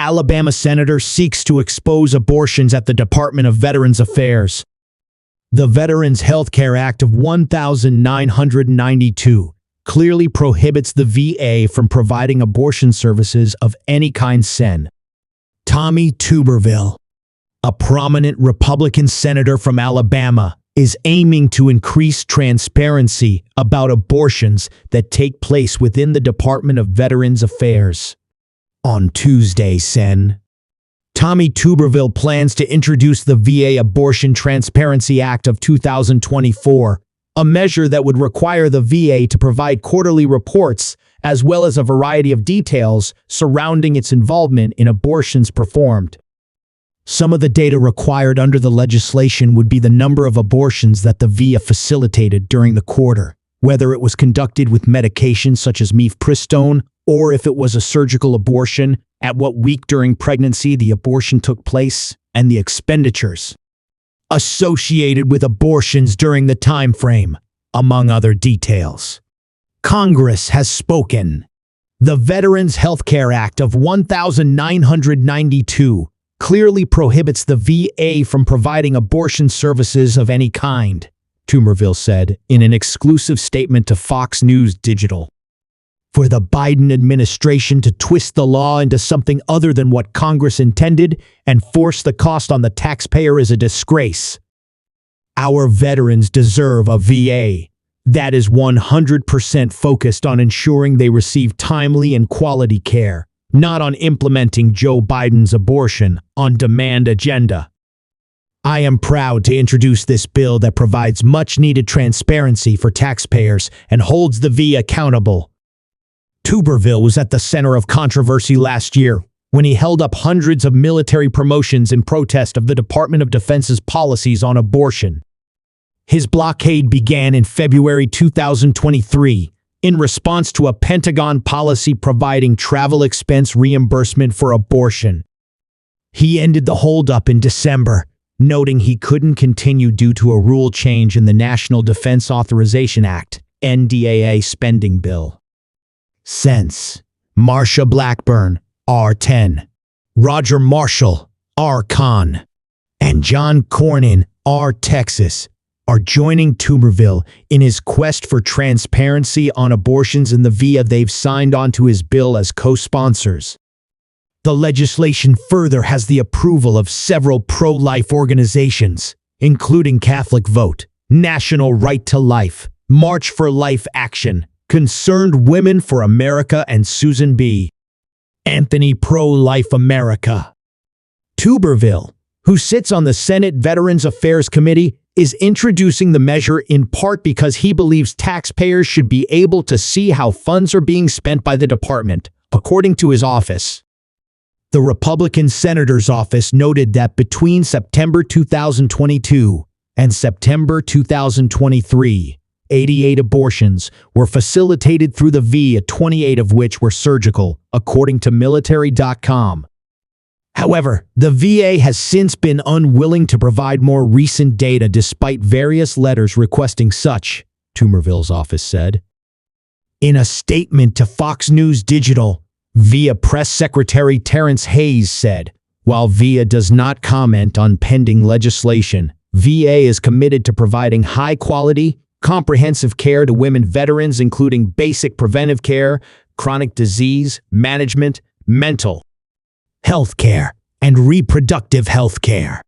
Alabama senator seeks to expose abortions at the Department of Veterans Affairs. The Veterans Health Care Act of 1992 clearly prohibits the VA from providing abortion services of any kind. Tommy Tuberville, a prominent Republican senator from Alabama, is aiming to increase transparency about abortions that take place within the Department of Veterans Affairs. On Tuesday, Tommy Tuberville plans to introduce the VA Abortion Transparency Act of 2024, a measure that would require the VA to provide quarterly reports as well as a variety of details surrounding its involvement in abortions performed. Some of the data required under the legislation would be the number of abortions that the VA facilitated during the quarter, whether it was conducted with medications such as mifepristone, or if it was a surgical abortion, at what week during pregnancy the abortion took place, and the expenditures associated with abortions during the time frame, among other details. Congress has spoken. The Veterans Health Care Act of 1992 clearly prohibits the VA from providing abortion services of any kind, Tuberville said in an exclusive statement to Fox News Digital. For the Biden administration to twist the law into something other than what Congress intended and force the cost on the taxpayer is a disgrace. Our veterans deserve a VA that is 100% focused on ensuring they receive timely and quality care, not on implementing Joe Biden's abortion-on-demand agenda. I am proud to introduce this bill that provides much-needed transparency for taxpayers and holds the VA accountable. Tuberville was at the center of controversy last year when he held up hundreds of military promotions in protest of the Department of Defense's policies on abortion. His blockade began in February 2023 in response to a Pentagon policy providing travel expense reimbursement for abortion. He ended the holdup in December, noting he couldn't continue due to a rule change in the National Defense Authorization Act, NDAA spending bill. Marsha Blackburn, R10, Roger Marshall, R Con, and John Cornyn, R Texas, are joining Tuberville in his quest for transparency on abortions in the VA. They've signed onto his bill as co-sponsors. The legislation further has the approval of several pro-life organizations, including Catholic Vote, National Right to Life, March for Life Action, Concerned Women for America, and Susan B. Anthony Pro-Life America. Tuberville, who sits on the Senate Veterans Affairs Committee, is introducing the measure in part because he believes taxpayers should be able to see how funds are being spent by the department, according to his office. The Republican senator's office noted that between September 2022 and September 2023, 88 abortions were facilitated through the VA, 28 of which were surgical, according to military.com. However, the VA has since been unwilling to provide more recent data despite various letters requesting such, Tuberville's office said. In a statement to Fox News Digital, VA Press Secretary Terrence Hayes said, "While VA does not comment on pending legislation, VA is committed to providing high-quality, comprehensive care to women veterans, including basic preventive care, chronic disease management, mental health care, and reproductive health care."